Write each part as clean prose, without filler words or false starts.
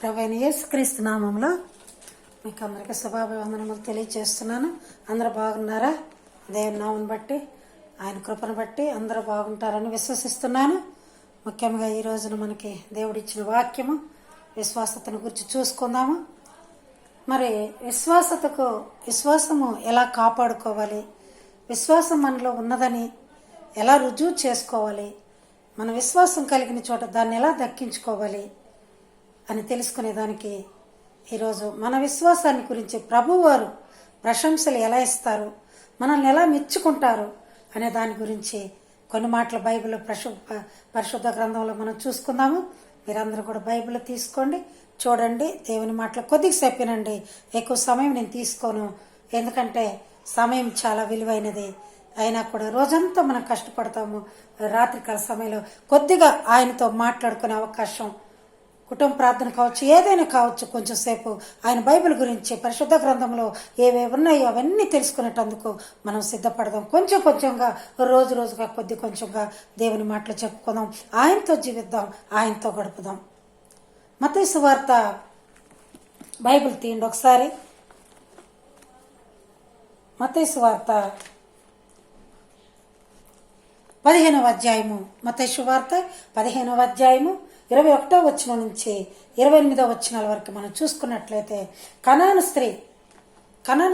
ప్రభువైన యేసుక్రీస్తు నామంలో మీకు అందరికీ శుభాభివందనములు తెలియజేస్తున్నాను. అందరూ బాగున్నారా? దేవుని నామం బట్టి, ఆయన కృపను బట్టి అందరూ బాగుంటారని విశ్వసిస్తున్నాను. ముఖ్యంగా ఈ రోజున మనకి దేవుడిచ్చిన వాక్యము విశ్వాసతను గురించి చూసుకుందాము. మరి విశ్వాసము ఎలా కాపాడుకోవాలి, విశ్వాసం మనలో ఉన్నదని ఎలా రుజువు చేసుకోవాలి, మన విశ్వాసం కలిగిన చోట దాన్ని ఎలా దక్కించుకోవాలి అని తెలుసుకునేదానికి ఈరోజు మన విశ్వాసాన్ని గురించి ప్రభువారు ప్రశంసలు ఎలా ఇస్తారు, మనల్ని ఎలా మెచ్చుకుంటారు అనే దాని గురించి కొన్ని మాటలు బైబిల్ పరిశుద్ధ గ్రంథంలో మనం చూసుకుందాము. మీరందరూ కూడా బైబిల్ తీసుకోండి, చూడండి. దేవుని మాటలు కొద్దిసేపు వినండి. ఎక్కువ సమయం నేను తీసుకోను, ఎందుకంటే సమయం చాలా విలువైనది. అయినా కూడా రోజంతా మనం కష్టపడతాము. రాత్రికాల సమయంలో కొద్దిగా ఆయనతో మాట్లాడుకునే అవకాశం, కుటుంబ ప్రార్థన కావచ్చు, ఏదైనా కావచ్చు, కొంచెం సేపు ఆయన బైబిల్ గురించి పరిశుద్ధ గ్రంథంలో ఏవేవి ఉన్నాయో అవన్నీ తెలుసుకునేటందుకు మనం సిద్ధపడదాం. కొంచెం కొంచెంగా, రోజు రోజుగా, కొద్ది కొంచెంగా దేవుని మాటలు చెప్పుకుందాం, ఆయనతో జీవిద్దాం, ఆయనతో గడుపుదాం. మత్తయి సువార్త బైబిల్ తీయండి ఒకసారి. మత్తయి సువార్త 15వ అధ్యాయము. మత్తయి సువార్త 15వ అధ్యాయము 21వ వచనం నుంచి 28వ వచనాల వరకు మనం చూసుకున్నట్లయితే, కనాను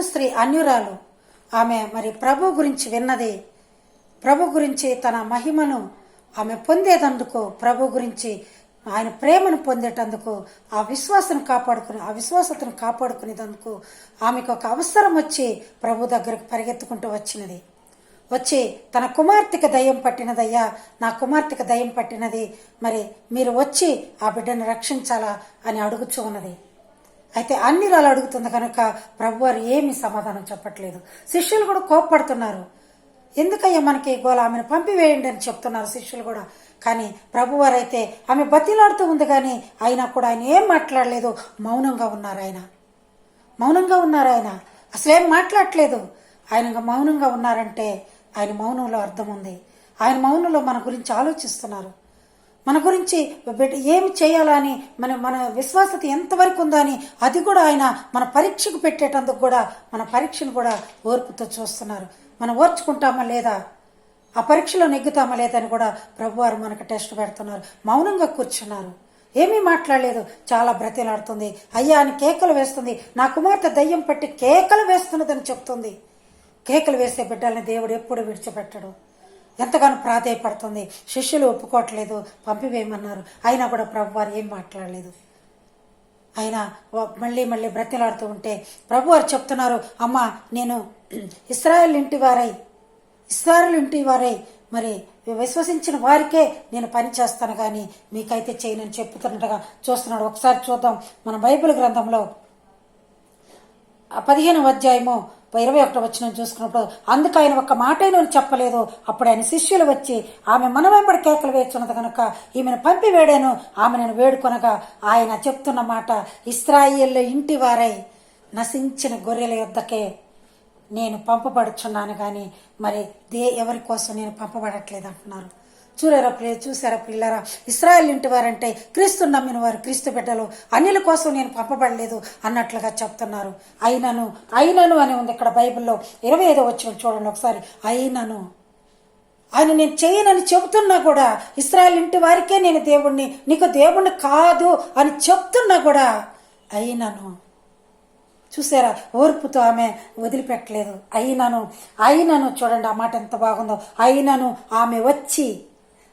స్త్రీ అన్యురాలు. ఆమె మరి ప్రభు గురించి విన్నది, ప్రభు గురించి తన మహిమను ఆమె పొందేటందుకు, ప్రభు గురించి ఆయన ప్రేమను పొందేటందుకు, ఆ విశ్వాసతను కాపాడుకునేందుకు ఆమెకు ఒక అవసరం వచ్చి ప్రభు దగ్గరకు పరిగెత్తుకుంటూ వచ్చినది. వచ్చి తన కుమార్తెకి దయ్యం పట్టినదయ్యా, నా కుమార్తెకి దయ్యం పట్టినది, మరి మీరు వచ్చి ఆ బిడ్డను రక్షించాలా అని అడుగుచూ ఉన్నది. అయితే అన్నిరాలు అడుగుతుంది కనుక ప్రభువారు ఏమీ సమాధానం చెప్పట్లేదు. శిష్యులు కూడా కోప్పడుతున్నారు. ఎందుకయ్యా మనకి గోల, ఆమెను పంపివేయండి అని చెప్తున్నారు శిష్యులు కూడా. కానీ ప్రభువారు అయితే ఆమె బతిలాడుతూ ఉంది, కానీ అయినా కూడా ఆయన ఏం మాట్లాడలేదు. మౌనంగా ఉన్నారు ఆయన అసలేం మాట్లాడలేదు. ఆయన మౌనంగా ఉన్నారంటే ఆయన మౌనంలో అర్థం ఉంది. ఆయన మౌనంలో మన గురించి ఆలోచిస్తున్నారు. మన గురించి ఏమి చేయాలా అని, మన విశ్వాసత ఎంతవరకు ఉందా అని అది కూడా ఆయన మన పరీక్షకు పెట్టేటందుకు కూడా, మన పరీక్షను కూడా ఓర్పుతో చూస్తున్నారు. మనం ఓర్చుకుంటామా లేదా, ఆ పరీక్షలో నెగ్గుతామా లేదా అని కూడా ప్రభువారు మనకు టెస్ట్ పెడుతున్నారు. మౌనంగా కూర్చున్నారు, ఏమీ మాట్లాడలేదు. చాలా బ్రతిలాడుతుంది. అయ్యా అని కేకలు వేస్తుంది. నా కుమార్తె దయ్యం పట్టి కేకలు వేస్తున్నదని చెప్తుంది. కేకలు వేసే బిడ్డల్ని దేవుడు ఎప్పుడు విడిచిపెట్టడు. ఎంతగానో ప్రాధేయపడుతుంది. శిష్యులు ఒప్పుకోవట్లేదు, పంపివేయమన్నారు. అయినా కూడా ప్రభువారు ఏం మాట్లాడలేదు. ఆయన మళ్ళీ బ్రతిలాడుతూ ఉంటే ప్రభువారు చెప్తున్నారు, అమ్మా నేను ఇశ్రాయేలు ఇంటి వారై మరి విశ్వసించిన వారికే నేను పని చేస్తాను, కానీ మీకైతే చేయనని చెప్తున్నట్టుగా చూస్తున్నాడు. ఒకసారి చూద్దాం మన బైబిల్ గ్రంథంలో 15వ అధ్యాయము 21వ వచనం చూసుకున్నప్పుడు, అందుకు ఆయన ఒక్క మాటైనా చెప్పలేదు. అప్పుడు ఆయన శిష్యులు వచ్చి ఆమె మన వెంబడి కేకలు వేస్తున్నది కనుక ఈమెను పంపివేడాను, ఆమె నేను వేడుకొనగా ఆయన చెప్తున్న మాట, ఇశ్రాయేలు ఇంటి వారై నశించిన గొర్రెల యొద్దకే నేను పంపబడుచున్నాను, కానీ మరి ఎవరి కోసం నేను పంపబడట్లేదు అంటున్నారు. చూసారా పిల్లరా, ఇశ్రాయేలు ఇంటి వారంటే క్రీస్తు నమ్మిన వారు, క్రీస్తు బిడ్డలు, అన్యుల కోసం నేను పంపబడలేదు అన్నట్లుగా చెప్తున్నారు. అయినను అని ఉంది ఇక్కడ బైబిల్లో. 25వ వచనం చూడండి ఒకసారి. అయినను ఆయన నేను చేయనని చెబుతున్నా కూడా, ఇశ్రాయేలు ఇంటి వారికే నేను దేవుణ్ణి, నీకు దేవుణ్ణి కాదు అని చెప్తున్నా కూడా, అయినను చూసారా, ఓర్పుతో ఆమె వదిలిపెట్టలేదు. అయినను చూడండి ఆ మాట ఎంత బాగుందో. అయినను ఆమె వచ్చి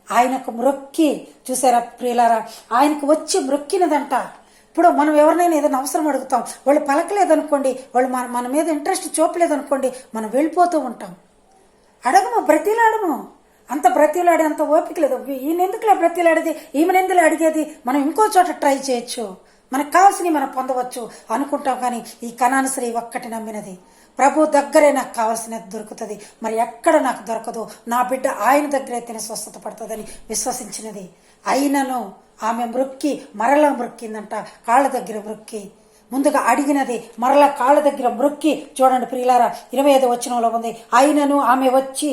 ఆయనకు మ్రొక్కి, చూసారా ప్రియులారా, ఆయనకు వచ్చి మ్రొక్కినదంట. ఇప్పుడు మనం ఎవరినైనా ఏదైనా అవసరం అడుగుతాం, వాళ్ళు పలకలేదనుకోండి, వాళ్ళు మన మీద ఇంట్రెస్ట్ చూపలేదనుకోండి, మనం వెళ్ళిపోతూ ఉంటాం. అడగము, బ్రతిలాడము. అంత బ్రతిలాడే అంత ఓపిక లేదు. ఈయన ఎందుకులే బ్రతిలాడేది, ఈమెనెందులో అడిగేది, మనం ఇంకో చోట ట్రై చేయొచ్చు, మనకు కావాల్సినవి మనం పొందవచ్చు అనుకుంటాం. కానీ ఈ కనాను స్త్రీ ఒక్కటి నమ్మినది, ప్రభు దగ్గరే నాకు కావాల్సినది దొరుకుతుంది, మరి ఎక్కడ నాకు దొరకదు, నా బిడ్డ ఆయన దగ్గరే తిని స్వస్థత పడుతుందని విశ్వసించినది. అయినను ఆమె మరలా మ్రొక్కిందంట. కాళ్ళ దగ్గర మ్రొక్కి, ముందుగా అడిగినది, మరలా కాళ్ళ దగ్గర మ్రొక్కి. చూడండి ప్రియులారా, 25వ వచనంలో ఉంది, అయినను ఆమె వచ్చి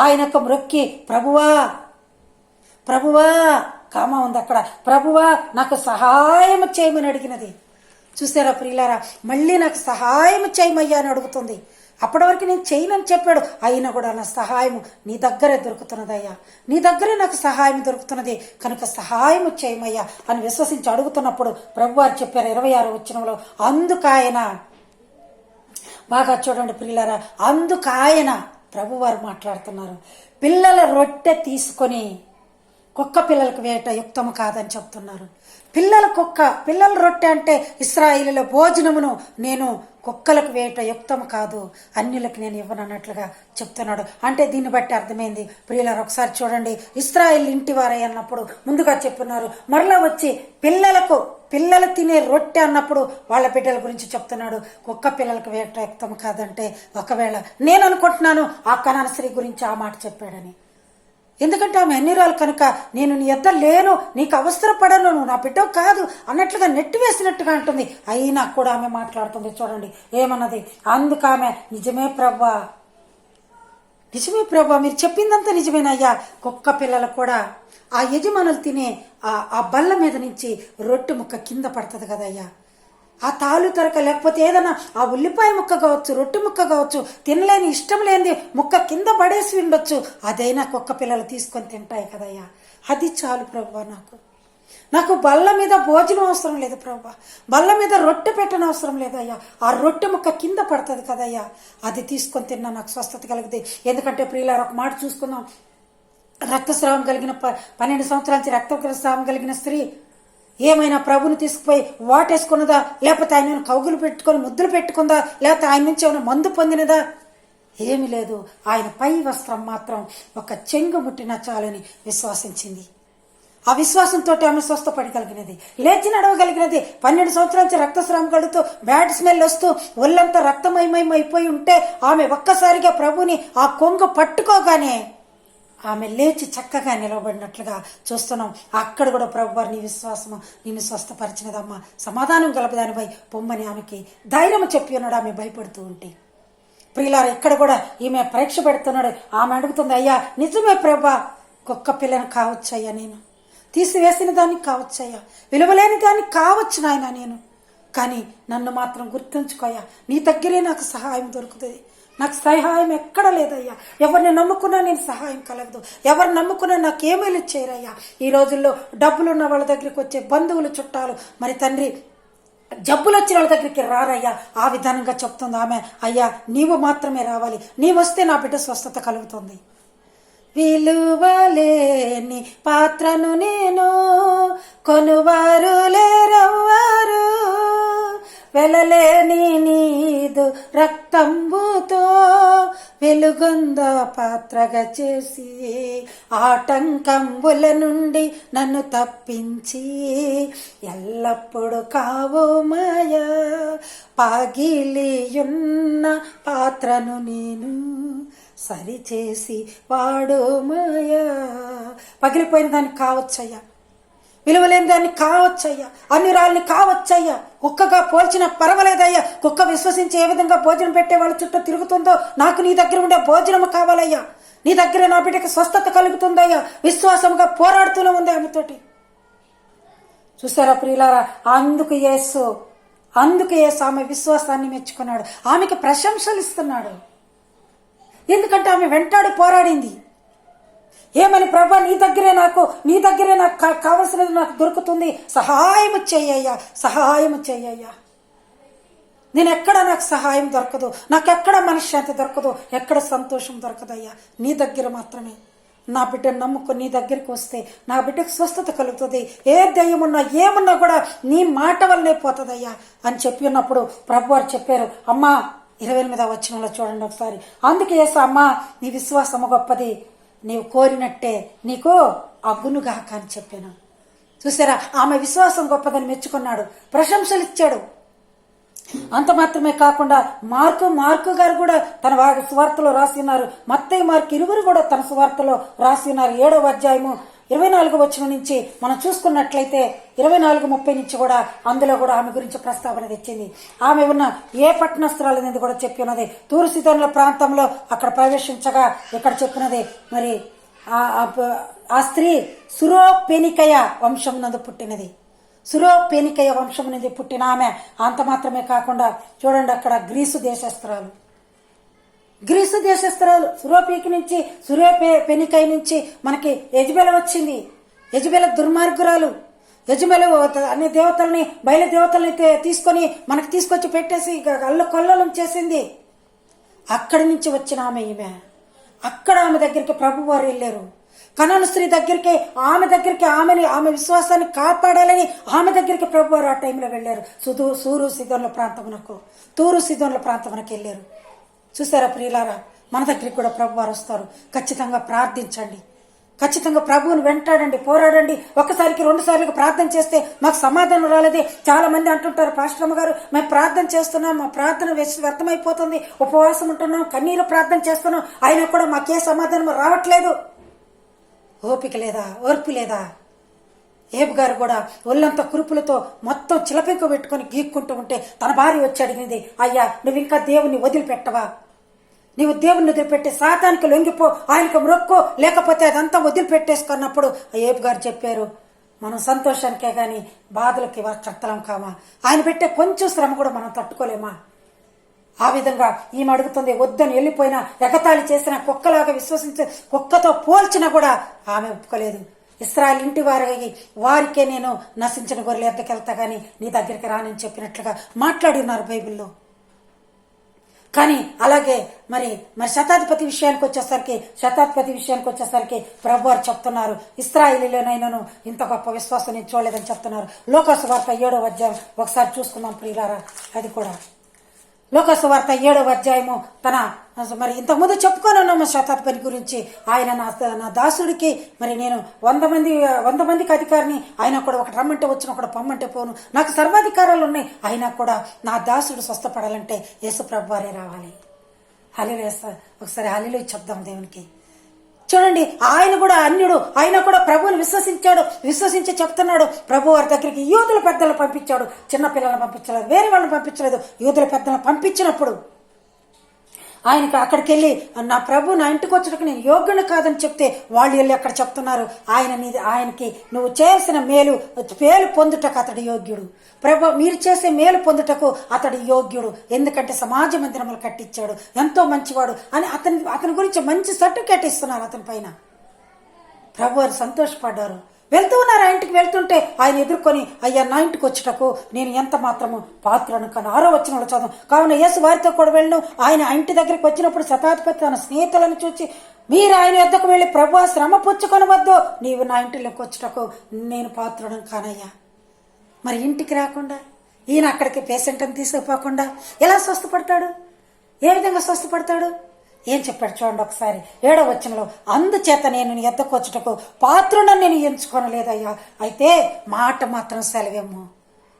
ఆయనకు మ్రొక్కి, ప్రభువా కామా ఉంది అక్కడ. ప్రభువా నాకు సహాయం చేయమని అడిగినది. చూసారా ప్రియులారా, మళ్ళీ నాకు సహాయం చేయమయ్యా అని అడుగుతుంది. అప్పటి వరకు నేను చేయనని చెప్పాడు, అయినా కూడా నా సహాయం నీ దగ్గరే దొరుకుతున్నదయ్యా, నీ దగ్గరే నాకు సహాయం దొరుకుతున్నది, కనుక సహాయం చేయమయ్యా అని విశ్వసించి అడుగుతున్నప్పుడు ప్రభువారు చెప్పారు 26వ వచనంలో, అందుకాయన, బాగా చూడండి ప్రియులారా, అందుకాయన ప్రభువారు మాట్లాడుతున్నారు, పిల్లల రొట్టె తీసుకొని కుక్క పిల్లలకు వేట యుక్తము కాదని చెప్తున్నారు. పిల్లల రొట్టె అంటే ఇశ్రాయేలుల భోజనమును నేను కుక్కలకు వేట యుక్తం కాదు, అన్యులకు నేను ఇవ్వనన్నట్లుగా చెప్తున్నాడు. అంటే దీన్ని బట్టి అర్థమైంది ప్రియులారు, ఒకసారి చూడండి, ఇశ్రాయేల్ ఇంటి వారై అన్నప్పుడు ముందుగా చెప్తున్నారు, మరలా వచ్చి పిల్లలు తినే రొట్టె అన్నప్పుడు వాళ్ళ బిడ్డల గురించి చెప్తున్నాడు. కుక్క పిల్లలకు వేట యుక్తం కాదంటే ఒకవేళ నేను అనుకుంటున్నాను ఆ కనాన స్త్రీ గురించి ఆ మాట చెప్పాడని. ఎందుకంటే ఆమె అన్యురాలు కనుక, నేను నీ యొద్ద లేను, నీకు అవసరపడను, నువ్వు నా బిడ్డ కాదు అన్నట్లుగా నెట్టివేసినట్టుగా అంటుంది. అయినా కూడా ఆమె మాట్లాడుతుంది. చూడండి ఏమన్నది, అందుకామె నిజమే ప్రభా మీరు చెప్పిందంతా నిజమేనయ్యా, కుక్క పిల్లలు కూడా ఆ యజమానులు తినే ఆ బల్ల మీద నుంచి రొట్టె ముక్క కింద పడుతుంది కదయ్యా, ఆ తాలు తరక లేకపోతే ఏదైనా ఆ ఉల్లిపాయ ముక్క కావచ్చు, రొట్టె ముక్క కావచ్చు, తినలేని ఇష్టం లేని ముక్క కింద పడేసి ఉండొచ్చు, అదైనా కుక్క పిల్లలు తీసుకొని తింటాయి కదయ్యా, అది చాలు ప్రభువా, నాకు బల్ల మీద భోజనం అవసరం లేదు ప్రభువా, బల్ల మీద రొట్టె పెట్టని అవసరం లేదయ్యా, ఆ రొట్టె ముక్క కింద పడుతుంది కదయ్యా, అది తీసుకొని తిన్నా నాకు స్వస్థత కలుగుతుంది. ఎందుకంటే ప్రియులారా, ఒక మాట చూసుకుందాం, రక్తస్రావం కలిగిన 12 సంవత్సరాల నుంచి రక్తస్రావం కలిగిన స్త్రీ ఏమైనా ప్రభుని తీసుకుపోయి వాటేసుకున్నదా, లేకపోతే ఆయన కౌగులు పెట్టుకొని ముద్దులు పెట్టుకుందా, లేకపోతే ఆయన నుంచి ఏమైనా మందు పొందినదా? ఏమీ లేదు. ఆయన పై వస్త్రం మాత్రం ఒక చెంగు ముట్టినా చాలని విశ్వాసించింది. ఆ విశ్వాసంతో ఆమె స్వస్థపడగలిగినది, లేచి నడవగలిగినది. 12 సంవత్సరాల నుంచి రక్తస్రావం కలుగుతూ బ్యాడ్ స్మెల్ వస్తూ ఒళ్ళంతా రక్తమయమయం అయిపోయి ఉంటే ఆమె ఒక్కసారిగా ప్రభుని ఆ కొంగు పట్టుకోగానే ఆమె లేచి చక్కగా నిలబడినట్లుగా చూస్తున్నాం. అక్కడ కూడా ప్రభువారు నీ విశ్వాసము నిన్ను స్వస్థపరిచినదమ్మా, సమాధానం గలపదానిపై పొమ్మని ఆమెకి ధైర్యం చెప్పి ఉన్నాడు. ఆమె భయపడుతూ ఉంటే ప్రియులారా, ఇక్కడ కూడా ఈమె పరీక్ష పెడుతున్నాడు. ఆమె అడుగుతుంది, అయ్యా నిజమే ప్రభా, కుక్క పిల్లని కావచ్చయ్యా, నేను తీసివేసిన దానికి కావచ్చయ్యా, విలువలేని దానికి కావచ్చు నాయన నేను, కానీ నన్ను మాత్రం గుర్తుంచుకోయ్యా, నీ దగ్గరే నాకు సహాయం దొరుకుతుంది. నాకు సహాయం ఎక్కడ లేదయ్యా, ఎవరిని నమ్ముకున్నా నేను సహాయం కలగదు, ఎవరిని నమ్ముకున్నా నాకు ఏమీ చేయరయ్యా. ఈ రోజుల్లో డబ్బులు ఉన్న వాళ్ళ దగ్గరికి వచ్చే బంధువులు చుట్టాలు, మరి తండ్రి జబ్బులు వచ్చిన వాళ్ళ దగ్గరికి రారయ్యా, ఆ విధానంగా చెప్తుంది ఆమె. అయ్యా నీవు మాత్రమే రావాలి, నీవు వస్తే నా బిడ్డ స్వస్థత కలుగుతుంది. విలువలేని పాత్రను నేను, కొనువారు లేరవ్వారు, వెలలేని నీదు రక్తంబుతో వెలుగొంద పాత్రగా చేసి, ఆటంకంబుల నుండి నన్ను తప్పించి, ఎల్లప్పుడు కావు మాయా పగిలియున్న పాత్రను నేను సరిచేసి వాడు మాయా. పగిలిపోయిన దానికి కావచ్చయ్యా, విలువలేని దాన్ని కావచ్చయ్యా, అన్యురాల్ని కావచ్చయ్యా, కుక్కగా పోల్చిన పర్వాలేదయ్యా. కుక్క విశ్వసించి ఏ విధంగా భోజనం పెట్టే వాళ్ళ చుట్టూ తిరుగుతుందో, నాకు నీ దగ్గర ఉండే భోజనం కావాలయ్యా, నీ దగ్గర నా బిడ్డకి స్వస్థత కలుగుతుందయ్యా, విశ్వాసంగా పోరాడుతూనే ఉంది ఆమెతోటి. చూసారా ప్రియులారా, అందుకు యేసు ఆమె విశ్వాసాన్ని మెచ్చుకున్నాడు, ఆమెకి ప్రశంసలు ఇస్తున్నాడు. ఎందుకంటే ఆమె వెంటాడి పోరాడింది. ఏమని, ప్రభా నీ దగ్గరే నాకు కావలసినది నాకు దొరుకుతుంది, సహాయము చెయ్యయ్యా. నేను ఎక్కడ నాకు సహాయం దొరకదు, నాకెక్కడ మనశ్శాంతి దొరకదు, ఎక్కడ సంతోషం దొరకదయ్యా, నీ దగ్గర మాత్రమే. నా బిడ్డను నమ్ముకొని నీ దగ్గరికి వస్తే నా బిడ్డకు స్వస్థత కలుగుతుంది. ఏ దయ్యమున్నా ఏమున్నా కూడా నీ మాట వల్లే పోతుందయ్యా అని చెప్పి ఉన్నప్పుడు ప్రభు వారు చెప్పారు. అమ్మా 28వ వచనంలో చూడండి ఒకసారి, అందుకే యేసు, అమ్మా నీ విశ్వాసము గొప్పది, నీవు కోరినట్టే నీకు అగునుగాక అని చెప్పాను. చూసారా, ఆమె విశ్వాసం గొప్పదని మెచ్చుకున్నాడు, ప్రశంసలు ఇచ్చాడు. అంత మాత్రమే కాకుండా మార్కు గారు కూడా తన సువార్తలో రాసి ఉన్నారు, మత్తయి మార్కు ఇరువురు కూడా తన సువార్తలో రాసి ఉన్నారు. 7వ అధ్యాయము 24వ వచనం నుంచి మనం చూసుకున్నట్లయితే 24:30 నుంచి కూడా అందులో కూడా ఆమె గురించి ప్రస్తావన తెచ్చింది. ఆమె ఉన్న ఏ పట్టణస్థురాలనేది కూడా చెప్పి ఉన్నది. తూరు సీదోనుల ప్రాంతంలో అక్కడ ప్రవేశించగా ఇక్కడ చెప్పినది. మరి ఆ స్త్రీ సురోపెనికయ వంశమునందు పుట్టినది. సురోపెనికయ వంశం నుంచి పుట్టిన ఆమె. అంత మాత్రమే కాకుండా చూడండి, అక్కడ గ్రీసు దేశస్తురాలు సురోపెనికయ నుంచి మనకి యజబెల వచ్చింది. యజబెల దుర్మార్గురాలు. యజబెల అన్ని దేవతల్ని, బయలు దేవతల్ని తీసుకొని మనకి తీసుకొచ్చి పెట్టేసి అల్లకొల్లలం చేసింది. అక్కడి నుంచి వచ్చిన ఈమె. అక్కడ ఆమె దగ్గరికి ప్రభు వారు వెళ్ళారు. కనాను స్త్రీ దగ్గరికి, ఆమె విశ్వాసాన్ని కాపాడాలని ఆమె దగ్గరికి ప్రభు వారు ఆ టైంలో వెళ్ళారు. తూరు సిదోన్ల ప్రాంతమునకు వెళ్ళారు. చూసారా ప్రియులారా, మన దగ్గరికి కూడా ప్రభు వారు వస్తారు. ఖచ్చితంగా ప్రార్థించండి, ఖచ్చితంగా ప్రభువుని వెంటాడండి, పోరాడండి. ఒకసారికి 2 సార్లు ప్రార్థన చేస్తే మాకు సమాధానం రాలేదే. చాలా మంది అంటుంటారు, పాస్టర్ గారు మేము ప్రార్థన చేస్తున్నాం, మా ప్రార్థన వ్యర్థమైపోతుంది, ఉపవాసం ఉంటున్నాం, కన్నీరు ప్రార్థన చేస్తున్నాం, అయినా కూడా మాకే సమాధానం రావట్లేదు. ఓపిక లేదా, ఓర్పు లేదా? ఏబు గారు కూడా ఒళ్ళంతా కురుపులతో మొత్తం చిలపెంకు పెట్టుకుని గీక్కుంటూ ఉంటే తన భార్య వచ్చి అడిగింది, అయ్యా నువ్వు ఇంకా దేవుణ్ణి వదిలిపెట్టవా? నీవు దేవుణ్ణి వదిలిపెట్టి సాతానికి లొంగిపో, ఆయనకు మొక్కో, లేకపోతే అదంతా వదిలిపెట్టేసుకున్నప్పుడు ఏబు గారు చెప్పారు, మనం సంతోషానికే గాని బాధలకి కర్తలం కామా, ఆయన పెట్టే కొంచెం శ్రమ కూడా మనం తట్టుకోలేమా? ఆ విధంగా ఈమె అడుగుతుంది. వద్దని వెళ్ళిపోయినా, ఎగతాళి చేసిన, కుక్కలాగా విశ్వసించే కుక్కతో పోల్చినా కూడా ఆమె ఒప్పుకోలేదు. ఇశ్రాయేలు ఇంటి వారికే నేను నశించిన గొర్రెల ఎద్దకు వెళ్తా గాని నీ దగ్గరికి రానని చెప్పినట్లుగా మాట్లాడి ఉన్నారు బైబిల్లో. కానీ అలాగే మరి శతాధిపతి విషయానికి వచ్చేసరికి ప్రభువారు చెప్తున్నారు, ఇశ్రాయేలీలోనైనాను ఇంత గొప్ప విశ్వాసం నేను చూడలేదని చెప్తున్నారు. లోకాసు వార్త 7వ అధ్యాయం ఒకసారి చూసుకుందాం ప్రియులారా. అది కూడా లోకాసు వార్త 7వ అధ్యాయము. మరి ఇంతకుముందు చెప్పుకొని ఉన్నాము శతాధిపతి గురించి. ఆయన నా దాసుడికి మరి నేను 100 మందికి అధికారిని, ఆయన కూడా ఒకటి రమ్మంటే వచ్చిన, ఒకటి పొమ్మంటే పోను, నాకు సర్వాధికారాలు ఉన్నాయి. అయినా కూడా నా దాసుడు స్వస్థపడాలంటే యేసు ప్రభు వారే రావాలి. హల్లెలూయా. ఒకసారి హల్లెలూయా చెప్దాం దేవునికి. చూడండి, ఆయన కూడా అన్యుడు, ఆయన కూడా ప్రభువుని విశ్వసించి చెప్తున్నాడు. ప్రభు వారి దగ్గరికి యూదుల పెద్దలను పంపించాడు, చిన్న పిల్లలను పంపించలేదు, వేరే వాళ్ళని పంపించలేదు. యూదుల పెద్దలను పంపించినప్పుడు ఆయనకి అక్కడికి వెళ్ళి, నా ప్రభు నా ఇంటికి వచ్చేటప్పుడు నేను యోగ్యుని కాదని చెప్తే వాళ్ళు వెళ్ళి అక్కడ చెప్తున్నారు, ఆయనకి నువ్వు చేయాల్సిన మేలు పొందుటకు అతడు యోగ్యుడు, ప్రభు మీరు చేసే మేలు పొందుటకు అతడు యోగ్యుడు, ఎందుకంటే సమాజ మందిరములు కట్టించాడు, ఎంతో మంచివాడు అని అతని గురించి మంచి సర్టిఫికేట్ ఇస్తున్నారు అతని పైన. ప్రభు వారు సంతోషపడ్డారు. వెళ్తూ ఉన్నారు, ఆ ఇంటికి వెళ్తుంటే ఆయన ఎదుర్కొని, అయ్యా నా ఇంటికి వచ్చేటకు నేను ఎంత మాత్రము పాత్రను కానీ 6వ వచనంలో చదువు. కావున యేసు వారితో కూడా వెళ్ళను. ఆయన ఆ ఇంటి దగ్గరికి వచ్చినప్పుడు శతాధిపతి తన స్నేహితులను చూసి, మీరు ఆయన యొద్దకు వెళ్ళి, ప్రభువా శ్రమ పుచ్చుకొనవద్దు, నీవు నా ఇంటిలోకి వచ్చేటకు నేను పాత్రను కానయ్యా. మరి ఇంటికి రాకుండా ఈయన అక్కడికి పేషెంట్ అని తీసుకుపోకుండా ఎలా స్వస్థపడతాడు? ఏ విధంగా స్వస్థపడతాడు? ఏం చెప్పాడు చూడండి ఒకసారి 7వ వచనంలో. అందుచేత నేను నీ యొద్దకు వచ్చుటకు పాత్రుడని నేను ఎంచుకోనలేదయ్యా, అయితే మాట మాత్రం సెలవేమో.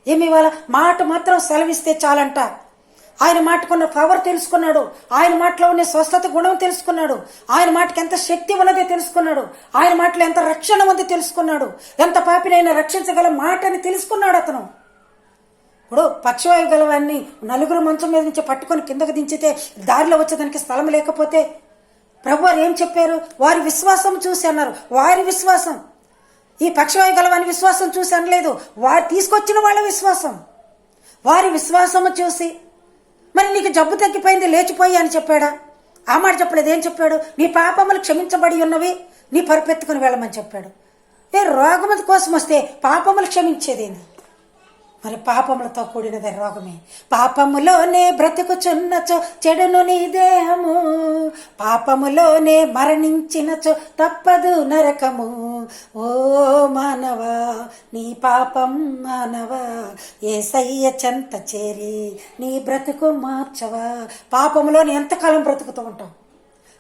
ఏమి ఇవ్వాల? మాట మాత్రం సెలవిస్తే చాలంట. ఆయన మాటకున్న పవర్ తెలుసుకున్నాడు, ఆయన మాటలో ఉన్న స్వస్థత గుణం తెలుసుకున్నాడు, ఆయన మాటకి ఎంత శక్తి ఉన్నదో తెలుసుకున్నాడు, ఆయన మాటలో ఎంత రక్షణ ఉందో తెలుసుకున్నాడు, ఎంత పాపినైనా రక్షించగల మాటని తెలుసుకున్నాడు అతను. ఇప్పుడు పక్షవాయు గలవాన్ని 4 మంచం మీద నుంచి పట్టుకొని కిందకు దించితే దారిలో వచ్చేదానికి స్థలం లేకపోతే ప్రభువారు ఏం చెప్పారు? వారి విశ్వాసం చూసి అన్నారు. వారి విశ్వాసం, ఈ పక్షవాయు గలవాని విశ్వాసం చూసి అనలేదు, వారు తీసుకొచ్చిన వాళ్ళ విశ్వాసం. వారి విశ్వాసము చూసి, మరి నీకు జబ్బు తగ్గిపోయింది లేచిపోయి అని చెప్పాడా? ఆ మాట చెప్పలేదు. ఏం చెప్పాడు? నీ పాపములు క్షమించబడి ఉన్నవి, నీ పరిపెత్తుకుని వెళ్ళమని చెప్పాడు. రోగము కోసం వస్తే పాపములు క్షమించేదేంది? మరి పాపములతో కూడినదే రోగమే. పాపములోనే బ్రతుకుచున్నచో చెడును నీ దేహము, పాపములోనే మరణించినచో తప్పదు నరకము. ఓ మానవా నీ పాపం మానవా, యేసయ్య చెంత చేరి నీ బ్రతుకు మార్చవా. పాపములోనే ఎంతకాలం బ్రతుకుతూ ఉంటాం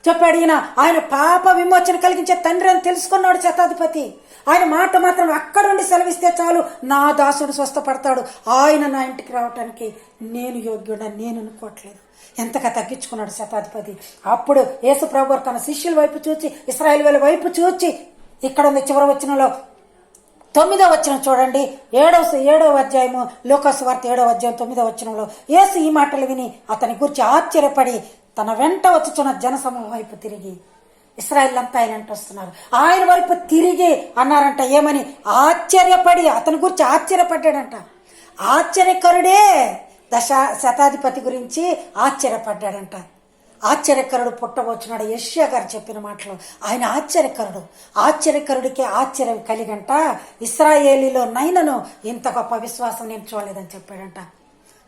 చెప్పాడు ఈయన. ఆయన పాప విమోచన కలిగించే తండ్రి అని తెలుసుకున్నాడు శతాధిపతి. ఆయన మాట మాత్రం అక్కడుండి సెలవిస్తే చాలు, నా దాసుడు స్వస్థపడతాడు, ఆయన నా ఇంటికి రావటానికి నేను యోగ్యుడని నేను అనుకోవట్లేదు. ఎంతగా తగ్గించుకున్నాడు శతాధిపతి. అప్పుడు యేసు ప్రభువు తన శిష్యుల వైపు చూచి, ఇశ్రాయేలు వైపు చూచి, ఇక్కడ ఉంది చివరి వచనంలో 9వ వచనం చూడండి. 7వ అధ్యాయము లోకాసు వార్త 7వ అధ్యాయం 9వ వచనంలో యేసు ఈ మాటలు విని అతని గురించి ఆశ్చర్యపడి తన వెంట వచ్చుచున్న జనసమూహం వైపు తిరిగి, ఇశ్రాయేల్ అంతా ఆయన అంటూ వస్తున్నారు. ఆయన వైపు తిరిగి అన్నారంట. ఏమని? ఆశ్చర్యపడి, అతని గురించి ఆశ్చర్యపడ్డాడంట. ఆశ్చర్యకరుడే శతాధిపతి గురించి ఆశ్చర్యపడ్డాడంట. ఆశ్చర్యకరుడు పుట్టబోచున్నాడు. యెషయా గారు చెప్పిన మాటలు. ఆయన ఆశ్చర్యకరుడు. ఆశ్చర్యకరుడికి ఆశ్చర్యం కలిగంట. ఇశ్రాయేలీలో నైనను ఇంత గొప్ప విశ్వాసం నేను చూడలేదని చెప్పాడంట.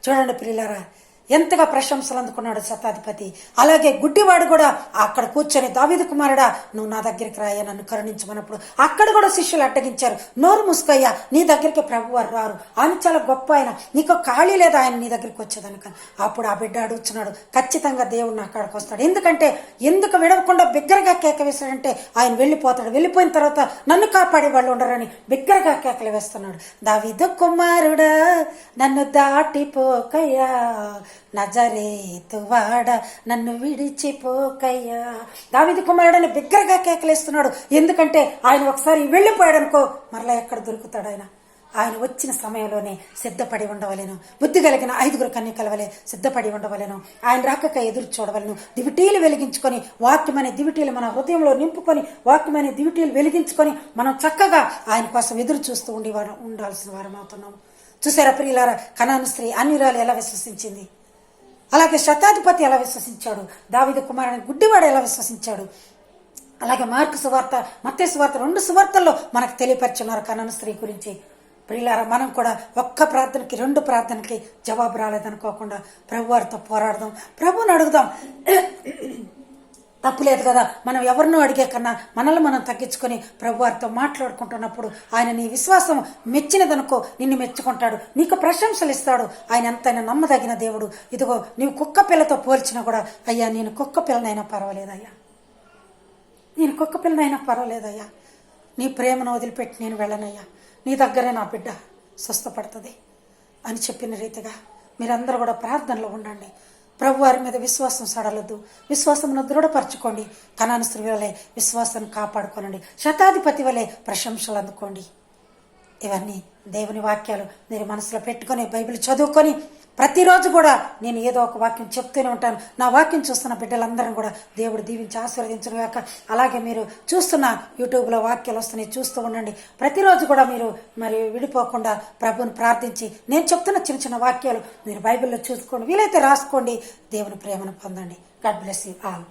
చూడండి ప్రియులారా, ఎంతగా ప్రశంసలు అందుకున్నాడు శతాధిపతి. అలాగే గుడ్డివాడు కూడా అక్కడ కూర్చొని, దావీదు కుమారుడా నువ్వు నా దగ్గరికి రాయ్యా, నన్ను కరుణించమన్నప్పుడు అక్కడ కూడా శిష్యులు అడ్డగించారు. నోరు మూసుకోయ్యా, నీ దగ్గరికి ప్రభువారు రారు, ఆయన చాలా గొప్ప, ఆయన నీకు ఖాళీ లేదా ఆయన నీ దగ్గరికి వచ్చేదానికని. అప్పుడు ఆ బిడ్డ అడుగుతున్నాడు, ఖచ్చితంగా దేవుడు నా కాడికి వస్తాడు. ఎందుకు విడవకుండా బిగ్గరగా కేక వేశాడంటే ఆయన వెళ్ళిపోతాడు. వెళ్ళిపోయిన తర్వాత నన్ను కాపాడే వాళ్ళు ఉండరని బిగ్గరగా కేకలు వేస్తున్నాడు. దావీదు కుమారుడా నన్ను దాటిపోకయ్యా, నజరేతువాడ నన్ను విడిచిపోకయ్యా. దావీదు కుమారుడని బిగ్గరగా కేకలేస్తున్నాడు. ఎందుకంటే ఆయన ఒకసారి వెళ్ళిపోయాడు అనుకో, మరలా ఎక్కడ దొరుకుతాడు ఆయన? ఆయన వచ్చిన సమయంలోనే సిద్ధపడి ఉండవలేను. బుద్ధి కలిగిన 5 కన్యకల వలె సిద్ధపడి ఉండవలేను. ఆయన రాకక ఎదురు చూడవలను. దివిటీలు వెలిగించుకొని, వాక్యమనే దివిటీలు మన హృదయంలో నింపుకొని, వాక్యమనే దివిటీలు వెలిగించుకొని మనం చక్కగా ఆయన కోసం ఎదురు చూస్తూ ఉండాల్సిన వారం అవుతున్నాము. చూసారా ప్రియులారా, కనాను స్త్రీ అన్యురాలు ఎలా విశ్వసించింది, అలాగే శతాధిపతి ఎలా విశ్వసించాడు, దావీదు కుమారుని గుడ్డివాడు ఎలా విశ్వసించాడు, అలాగే మార్కు సువార్త, మత్తయి సువార్త 2 సువార్తల్లో మనకు తెలియపరుచున్నారు కనాను స్త్రీ గురించి. ప్రియులారా, మనం కూడా ఒక్క ప్రార్థనకి 2 ప్రార్థనకి జవాబు రాలేదనుకోకుండా ప్రభువారితో పోరాడదాం, ప్రభుని అడుగుదాం. తప్పులేదు కదా, మనం ఎవరినో అడిగే కన్నా మనల్ని మనం తగ్గించుకొని ప్రభువారితో మాట్లాడుకుంటున్నప్పుడు ఆయన నీ విశ్వాసం మెచ్చినదనుకో, నిన్ను మెచ్చుకుంటాడు, నీకు ప్రశంసలు ఇస్తాడు. ఆయన ఎంతైనా నమ్మదగిన దేవుడు. ఇదిగో నీవు కుక్క పిల్లతో పోల్చినా కూడా, అయ్యా నేను కుక్క పిల్లనైనా పర్వాలేదయ్యా, నేను కుక్క పిల్లనైనా పర్వాలేదయ్యా, నీ ప్రేమను వదిలిపెట్టి నేను వెళ్ళనయ్యా, నీ దగ్గరే నా బిడ్డ స్వస్థపడుతుంది అని చెప్పిన రీతిగా మీరందరూ కూడా ప్రార్థనలో ఉండండి. ప్రభు వారి మీద విశ్వాసం సడలొద్దు, విశ్వాసమును దృఢపరచుకోండి. కనాను స్త్రీ వలె విశ్వాసాన్ని కాపాడుకోనండి. శతాధిపతి వలె ప్రశంసలు అందుకోండి. ఇవన్నీ దేవుని వాక్యాలు మీరు మనసులో పెట్టుకొని బైబిల్ చదువుకొని ప్రతిరోజు కూడా నేను ఏదో ఒక వాక్యం చెప్తూనే ఉంటాను. నా వాక్యం చూస్తున్న బిడ్డలందరూ కూడా దేవుడు దీవించి ఆశీర్వదించను గాక. అలాగే మీరు చూస్తున్న యూట్యూబ్లో వాక్యాలు వస్తున్నాయి, చూస్తూ ఉండండి. ప్రతిరోజు కూడా మీరు మరి విడిపోకుండా ప్రభువుని ప్రార్థించి నేను చెప్తున్న చిన్న చిన్న వాక్యాలు మీరు బైబిల్లో చూసుకోండి, వీలైతే రాసుకోండి. దేవుని ప్రేమను పొందండి. God bless you all.